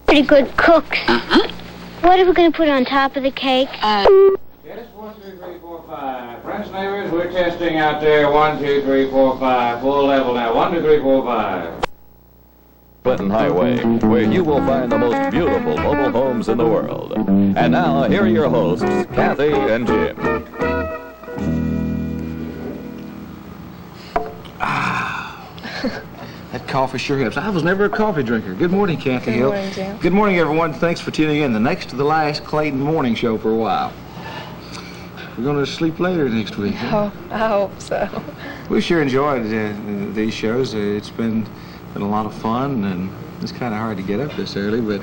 Pretty good cooks. Uh-huh. What are we going to put on top of the cake? Yes, 1, 2, 3, 4, 5. Friends, neighbors, we're testing out there. 1, 2, 3, 4, 5. Full level now. 1, 2, 3, 4, 5. Clinton Highway, where you will find the most beautiful mobile homes in the world. And now, here are your hosts, Kathy and Jim. That coffee sure helps. I was never a coffee drinker. Good morning, Kathy Hill. Good morning, Jim. Good morning, everyone. Thanks for tuning in. The next to the last Clayton morning show for a while. We're going to sleep later next week. Huh? Oh, I hope so. We sure enjoyed these shows. It's been a lot of fun, and it's kind of hard to get up this early, but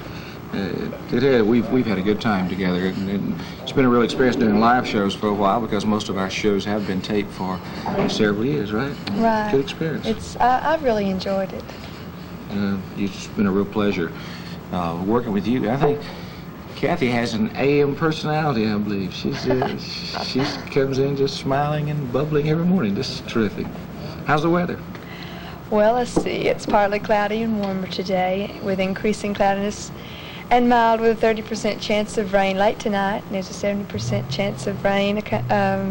we've had a good time together. And it's been a real experience doing live shows for a while because most of our shows have been taped for several years, right? Right. Good experience. I've really enjoyed it. It's been a real pleasure working with you. I think Kathy has an AM personality, I believe. She comes in just smiling and bubbling every morning. Just terrific. How's the weather? Well, let's see. It's partly cloudy and warmer today with increasing cloudiness and mild with a 30% chance of rain late tonight. And there's a 70% chance of rain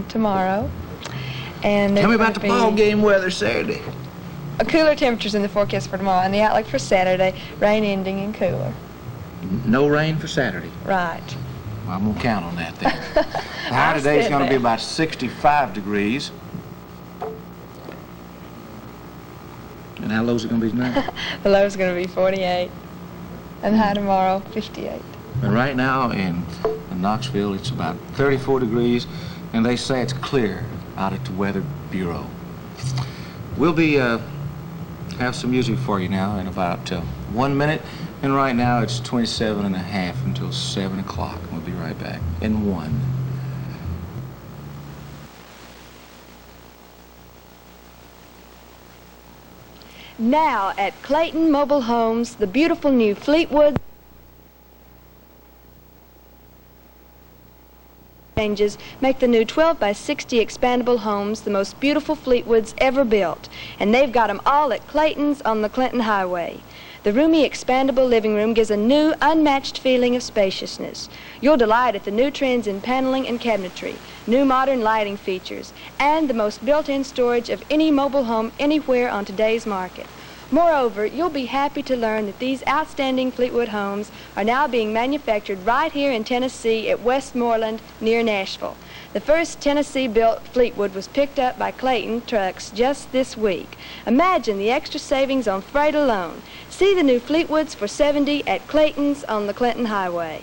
tomorrow. And tell me about the ball game weather Saturday. Cooler temperatures in the forecast for tomorrow, and the outlook for Saturday, rain ending and cooler. No rain for Saturday. Right. Well, I'm going to count on that then. The high today is going to be about 65 degrees. And how low is it going to be tonight? The low is going to be 48. And high tomorrow, 58. And right now in Knoxville, it's about 34 degrees, and they say it's clear out at the Weather Bureau. We'll be have some music for you now in about 1 minute, and right now it's 27 and a half until 7 o'clock. We'll be right back in 1. Now at Clayton Mobile Homes, the beautiful new Fleetwood changes make the new 12 by 60 expandable homes the most beautiful Fleetwoods ever built. And they've got them all at Clayton's on the Clinton Highway. The roomy, expandable living room gives a new, unmatched feeling of spaciousness. You'll delight at the new trends in paneling and cabinetry, new modern lighting features, and the most built-in storage of any mobile home anywhere on today's market. Moreover, you'll be happy to learn that these outstanding Fleetwood homes are now being manufactured right here in Tennessee at Westmoreland near Nashville. The first Tennessee-built Fleetwood was picked up by Clayton Trucks just this week. Imagine the extra savings on freight alone. See the new Fleetwoods for $70 at Clayton's on the Clinton Highway.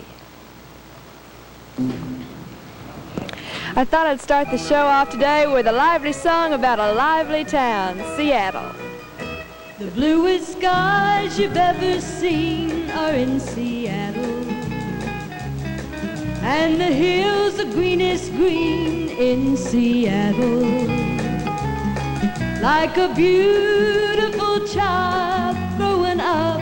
I thought I'd start the show off today with a lively song about a lively town, Seattle. The bluest skies you've ever seen are in Seattle, and the hills are greenest green in Seattle. Like a beautiful child growing up,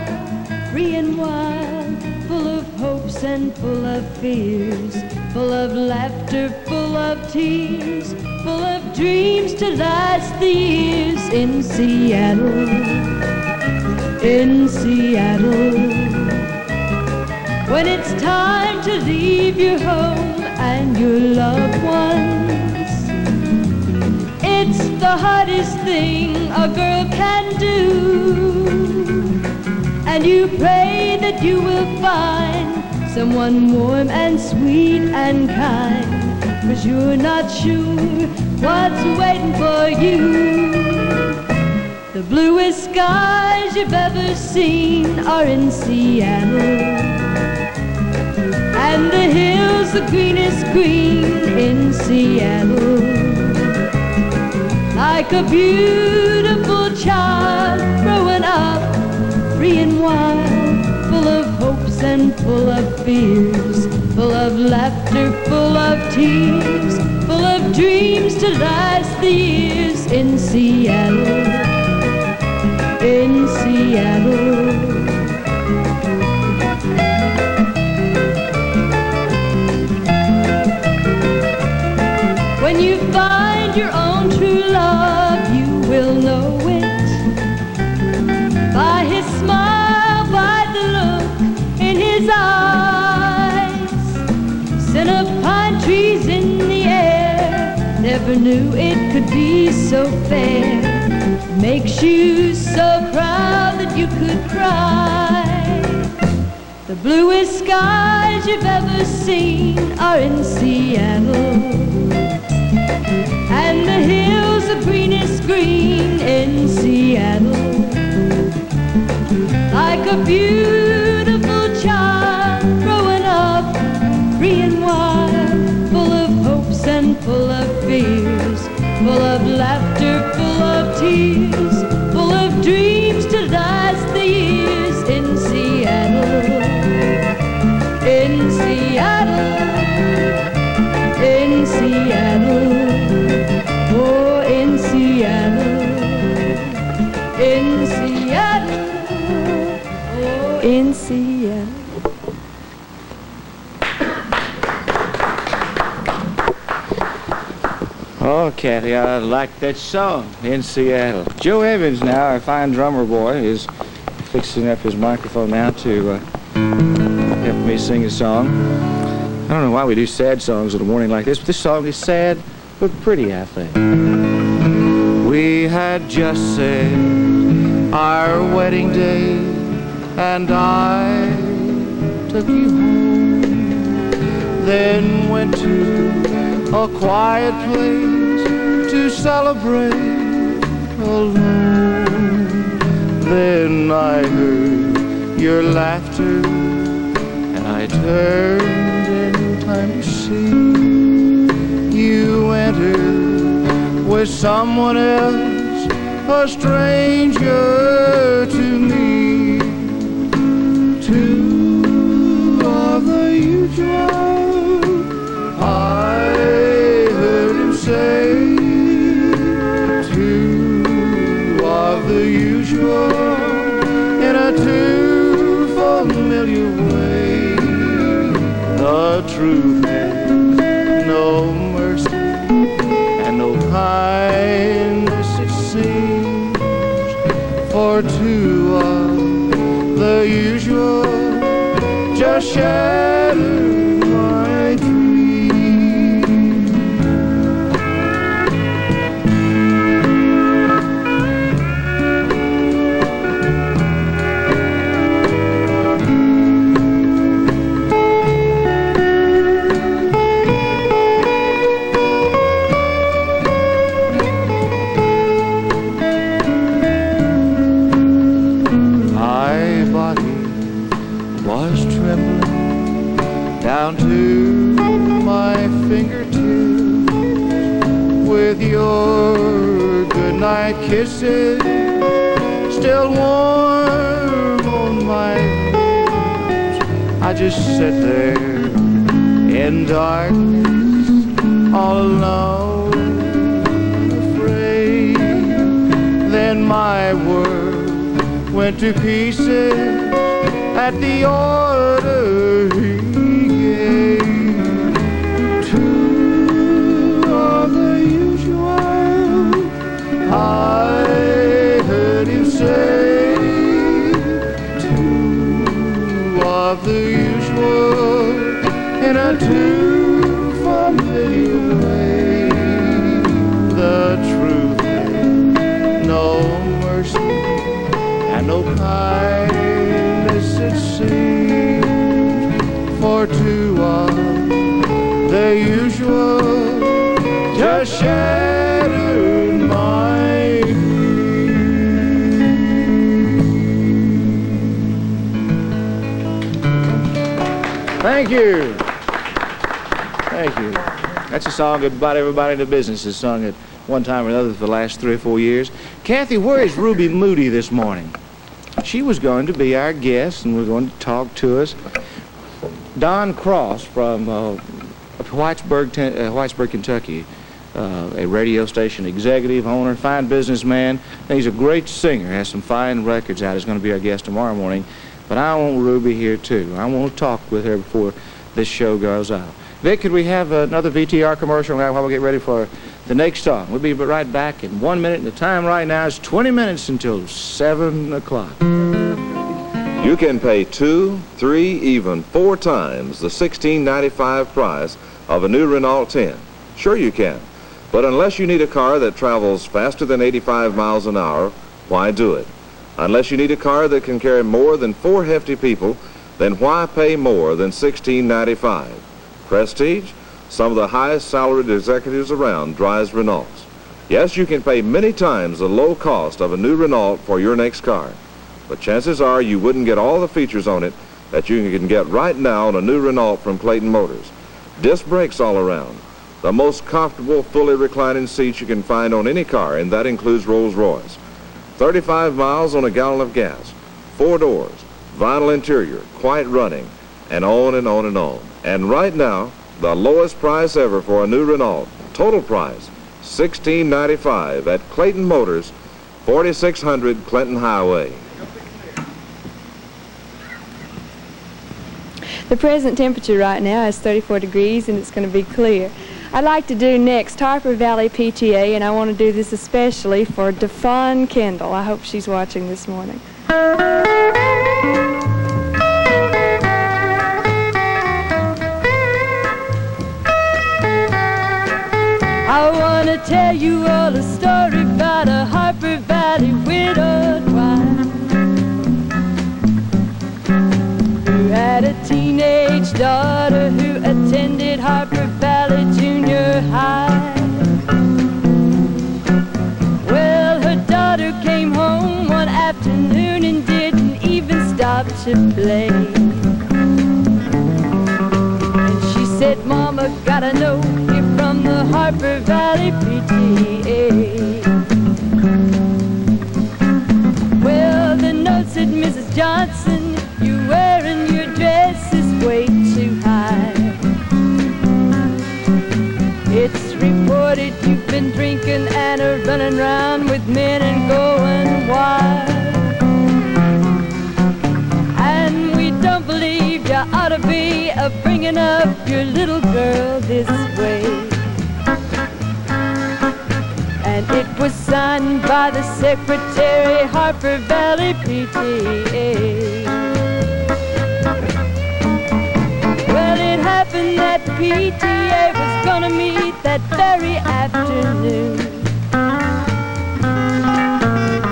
free and wild, full of hopes and full of fears, full of laughter, full of tears, full of dreams to last the years in Seattle. In Seattle, when it's time to leave your home and your loved ones, it's the hardest thing a girl can do. And you pray that you will find someone warm and sweet and kind, 'cause you're not sure what's waiting for you. The bluest skies you've ever seen are in Seattle, and the hills the greenest green in Seattle. Like a beautiful child growing up, free and wild, full of hopes and full of fears, full of laughter, full of tears, full of dreams to last the years in Seattle. In Seattle. When you find your own true love, you will know it by his smile, by the look in his never knew it could be so fair. Makes you so proud that you could cry. The bluest skies you've ever seen are in Seattle, and the hills the greenest green in Seattle. Like a beautiful child growing up, free and wild, full of hopes and full of fears, full of laughter, full of tears, full of dreams to last the years in Seattle. In Seattle, in Seattle, oh, in Seattle, in Seattle, oh, In Seattle. Oh, Kathy, I like that song, In Seattle. Joe Evans now, our fine drummer boy, is fixing up his microphone now to help me sing a song. I don't know why we do sad songs in a morning like this, but this song is sad but pretty, I think. We had just said our wedding day, and I took you home, then went to a quiet place to celebrate alone. Then I heard your laughter, and I turned in time to see you entered with someone else, a stranger to me. Two of the usual, I heard him say. Two of the usual, in a too familiar way. The truth is no mercy and no kindness, it seems, for two of the usual just shattered my dreams. My body was trembling down to my fingertips with your goodnight kisses still warm on my lips. I just sat there in darkness, all alone, afraid. Then my world went to pieces at the order he gave. Two of the usual, I heard him say. Two of the usual, in a too familiar way. The truth is no mercy and no kindness, it seems, for two of the usual just shattered my dreams. Thank you. Thank you. That's a song that about everybody in the business has sung at one time or another for the last 3 or 4 years. Kathy, where is Ruby Moody this morning? She was going to be our guest, and we're going to talk to us. Don Cross from Whitesburg, Kentucky, a radio station executive, owner, fine businessman. He's a great singer, has some fine records out. He's going to be our guest tomorrow morning. But I want Ruby here, too. I want to talk with her before this show goes out. Vic, could we have another VTR commercial now while we get ready for the next song? We'll be right back in 1 minute. The time right now is 20 minutes until 7 o'clock. You can pay 2, 3, even 4 times the $16.95 price of a new Renault 10. Sure you can. But unless you need a car that travels faster than 85 miles an hour, why do it? Unless you need a car that can carry more than 4 hefty people, then why pay more than $16.95? Prestige? Some of the highest salaried executives around drives Renaults. Yes, you can pay many times the low cost of a new Renault for your next car, but chances are you wouldn't get all the features on it that you can get right now on a new Renault from Clayton Motors. Disc brakes all around, the most comfortable, fully reclining seats you can find on any car, and that includes Rolls-Royce. 35 miles on a gallon of gas, 4 doors, vinyl interior, quiet running, and on and on and on. And right now, the lowest price ever for a new Renault, total price, $16.95 at Clayton Motors, 4600 Clinton Highway. The present temperature right now is 34 degrees and it's going to be clear. I'd like to do next Harper Valley PTA, and I want to do this especially for Daphne Kendall. I hope she's watching this morning. I want to tell you all a story about a Harper Valley widowed wife who had a teenage daughter who attended Harper Valley Junior High. Well, her daughter came home one afternoon and didn't even stop to play. And she said, "Mama, gotta know you're from the Harper Valley PTA." Well, the note said, "Mrs. Johnson, you're wearing your dress is way too high. It's reported you've been drinking and are running around with men and going wild. And we don't believe you ought to be bringing up your little girl this way." And it was signed by the secretary, Harper Valley PTA. Well, it happened that the PTA was gonna meet that very afternoon.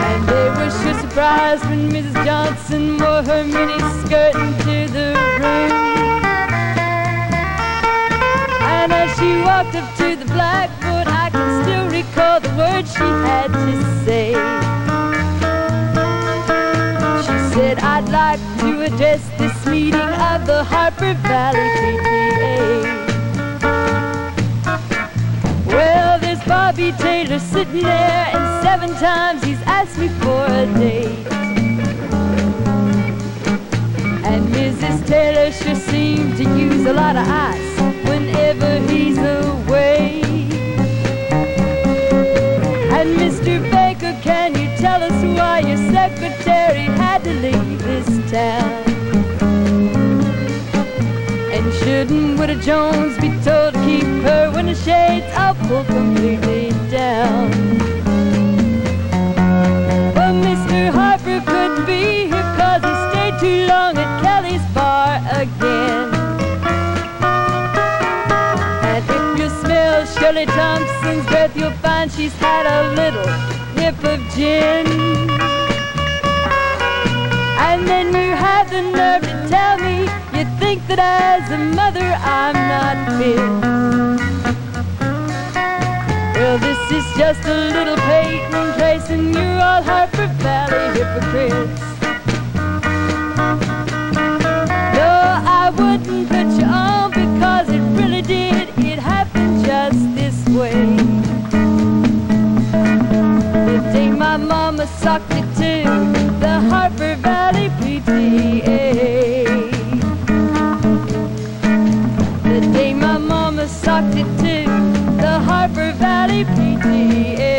And they were sure surprised when Mrs. Johnson wore her mini skirt into the room. And as she walked up to the blackboard, I can still recall the words she had to say. She said, "I'd like to address this meeting of the Harper Valley PTA. Well, there's Bobby Taylor sitting there, and 7 times he's asked me for a date. And Mrs. Taylor sure seems to use a lot of ice whenever he's away. And Mr. Baker, can you tell us why your secretary had to leave this town? And shouldn't Widow Jones be told to keep her window shades all pulled completely down? Well, Mr. Harper couldn't be here 'cause he stayed too long at Kelly's bar again. And if you smell Shirley Thompson's breath, you'll find she's had a little whiff of gin. And then you have the nerve to tell me you think that as a mother I'm not fit. Well, this is just a little Peyton Trace, and you're all Harper Valley hypocrites. No, I wouldn't put you on because it really did. It happened just this way. The day my mama socked me to the Harper Valley PTA. The day my mama socked it to the Harper Valley PTA.